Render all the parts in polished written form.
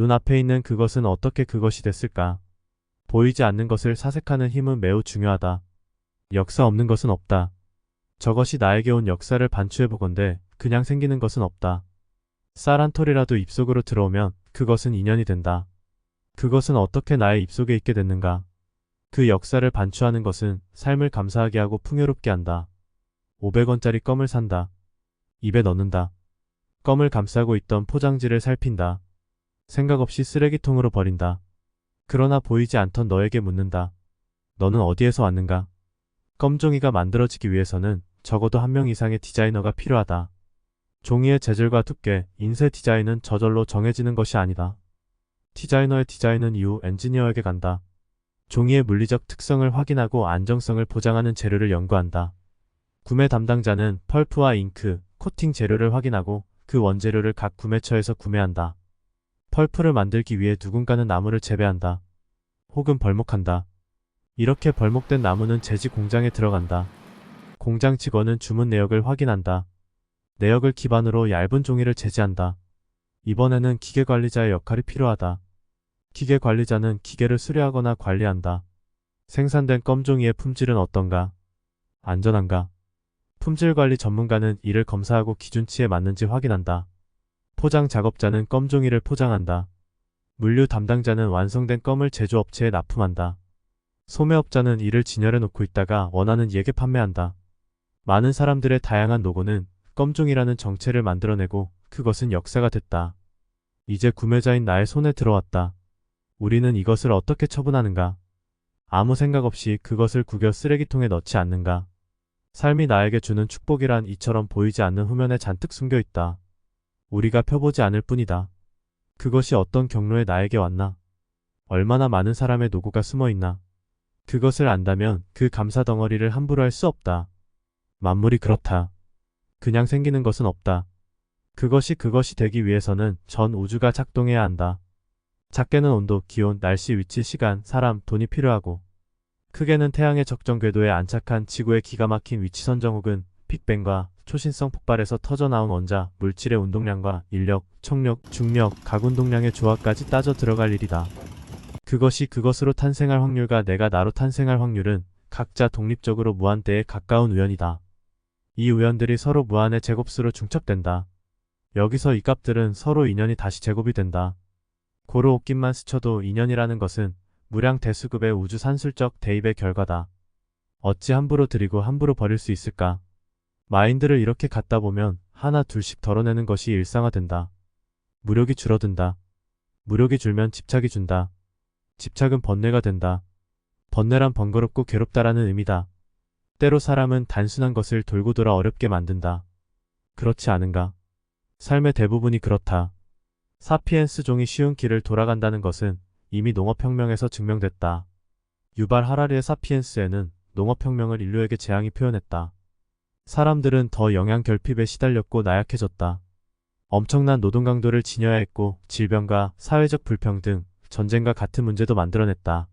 눈앞에 있는 그것은 어떻게 그것이 됐을까? 보이지 않는 것을 사색하는 힘은 매우 중요하다. 역사 없는 것은 없다. 저것이 나에게 온 역사를 반추해보건대 그냥 생기는 것은 없다. 쌀 한 톨이라도 입속으로 들어오면 그것은 인연이 된다. 그것은 어떻게 나의 입속에 있게 됐는가? 그 역사를 반추하는 것은 삶을 감사하게 하고 풍요롭게 한다. 500원짜리 껌을 산다. 입에 넣는다. 껌을 감싸고 있던 포장지를 살핀다. 생각 없이 쓰레기통으로 버린다. 그러나 보이지 않던 너에게 묻는다. 너는 어디에서 왔는가? 껌종이가 만들어지기 위해서는 적어도 한 명 이상의 디자이너가 필요하다. 종이의 재질과 두께, 인쇄 디자인은 저절로 정해지는 것이 아니다. 디자이너의 디자인은 이후 엔지니어에게 간다. 종이의 물리적 특성을 확인하고 안정성을 보장하는 재료를 연구한다. 구매 담당자는 펄프와 잉크, 코팅 재료를 확인하고 그 원재료를 각 구매처에서 구매한다. 펄프를 만들기 위해 누군가는 나무를 재배한다. 혹은 벌목한다. 이렇게 벌목된 나무는 제지 공장에 들어간다. 공장 직원은 주문 내역을 확인한다. 내역을 기반으로 얇은 종이를 제지한다. 이번에는 기계관리자의 역할이 필요하다. 기계관리자는 기계를 수리하거나 관리한다. 생산된 껌종이의 품질은 어떤가? 안전한가? 품질관리 전문가는 이를 검사하고 기준치에 맞는지 확인한다. 포장 작업자는 껌종이를 포장한다. 물류 담당자는 완성된 껌을 제조업체에 납품한다. 소매업자는 이를 진열해 놓고 있다가 원하는 이에게 판매한다. 많은 사람들의 다양한 노고는 껌종이라는 정체를 만들어내고 그것은 역사가 됐다. 이제 구매자인 나의 손에 들어왔다. 우리는 이것을 어떻게 처분하는가? 아무 생각 없이 그것을 구겨 쓰레기통에 넣지 않는가? 삶이 나에게 주는 축복이란 이처럼 보이지 않는 후면에 잔뜩 숨겨 있다. 우리가 펴보지 않을 뿐이다. 그것이 어떤 경로에 나에게 왔나? 얼마나 많은 사람의 노고가 숨어 있나? 그것을 안다면 그 감사 덩어리를 함부로 할 수 없다. 만물이 그렇다. 그냥 생기는 것은 없다. 그것이 되기 위해서는 전 우주가 작동해야 한다. 작게는 온도, 기온, 날씨, 위치, 시간, 사람, 돈이 필요하고 크게는 태양의 적정 궤도에 안착한 지구의 기가 막힌 위치 선정 혹은 빅뱅과 초신성 폭발에서 터져나온 원자, 물질의 운동량과 인력, 척력, 중력, 각운동량의 조화까지 따져 들어갈 일이다. 그것이 그것으로 탄생할 확률과 내가 나로 탄생할 확률은 각자 독립적으로 무한대에 가까운 우연이다. 이 우연들이 서로 무한의 제곱수로 중첩된다. 여기서 이 값들은 서로 인연이 다시 제곱이 된다. 고루 옷깃만 스쳐도 인연이라는 것은 무량 대수급의 우주 산술적 대입의 결과다. 어찌 함부로 드리고 함부로 버릴 수 있을까? 마인드를 이렇게 갖다 보면 하나 둘씩 덜어내는 것이 일상화된다. 무력이 줄어든다. 무력이 줄면 집착이 준다. 집착은 번뇌가 된다. 번뇌란 번거롭고 괴롭다라는 의미다. 때로 사람은 단순한 것을 돌고 돌아 어렵게 만든다. 그렇지 않은가? 삶의 대부분이 그렇다. 사피엔스 종이 쉬운 길을 돌아간다는 것은 이미 농업혁명에서 증명됐다. 유발 하라리의 사피엔스에는 농업혁명을 인류에게 재앙이 표현했다. 사람들은 더 영양 결핍에 시달렸고 나약해졌다. 엄청난 노동 강도를 지녀야 했고 질병과 사회적 불평등, 전쟁과 같은 문제도 만들어냈다.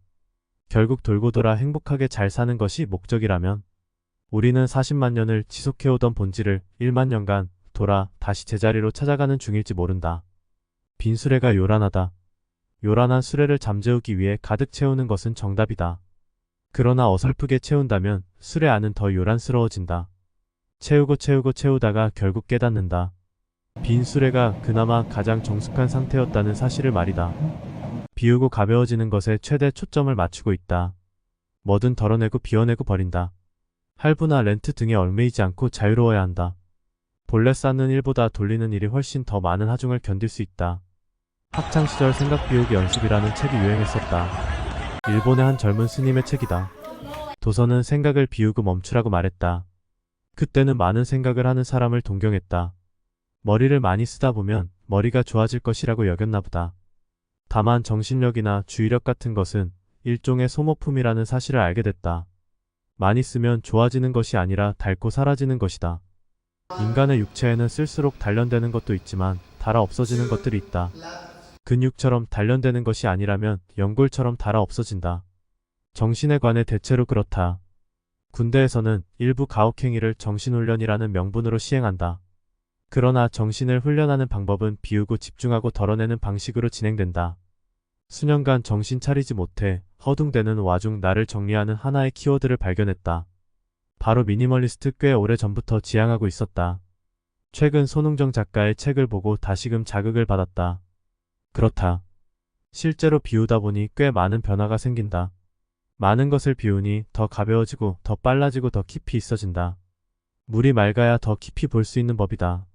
결국 돌고 돌아 행복하게 잘 사는 것이 목적이라면 우리는 40만 년을 지속해오던 본질을 1만 년간 돌아 다시 제자리로 찾아가는 중일지 모른다. 빈 수레가 요란하다. 요란한 수레를 잠재우기 위해 가득 채우는 것은 정답이다. 그러나 어설프게 채운다면 수레 안은 더 요란스러워진다. 채우고 채우다가 결국 깨닫는다. 빈 수레가 그나마 가장 정숙한 상태였다는 사실을 말이다. 비우고 가벼워지는 것에 최대 초점을 맞추고 있다. 뭐든 덜어내고 비워내고 버린다. 할부나 렌트 등에 얽매이지 않고 자유로워야 한다. 본래 쌓는 일보다 돌리는 일이 훨씬 더 많은 하중을 견딜 수 있다. 학창시절 생각 비우기 연습이라는 책이 유행했었다. 일본의 한 젊은 스님의 책이다. 도서는 생각을 비우고 멈추라고 말했다. 그때는 많은 생각을 하는 사람을 동경했다. 머리를 많이 쓰다 보면 머리가 좋아질 것이라고 여겼나 보다. 다만 정신력이나 주의력 같은 것은 일종의 소모품이라는 사실을 알게 됐다. 많이 쓰면 좋아지는 것이 아니라 닳고 사라지는 것이다. 인간의 육체에는 쓸수록 단련되는 것도 있지만 닳아 없어지는 것들이 있다. 근육처럼 단련되는 것이 아니라면 연골처럼 닳아 없어진다. 정신에 관해 대체로 그렇다. 군대에서는 일부 가혹행위를 정신훈련이라는 명분으로 시행한다. 그러나 정신을 훈련하는 방법은 비우고 집중하고 덜어내는 방식으로 진행된다. 수년간 정신 차리지 못해 허둥대는 와중 나를 정리하는 하나의 키워드를 발견했다. 바로 미니멀리스트. 꽤 오래 전부터 지향하고 있었다. 최근 손흥정 작가의 책을 보고 다시금 자극을 받았다. 그렇다. 실제로 비우다 보니 꽤 많은 변화가 생긴다. 많은 것을 비우니 더 가벼워지고 더 빨라지고 더 깊이 있어진다. 물이 맑아야 더 깊이 볼 수 있는 법이다.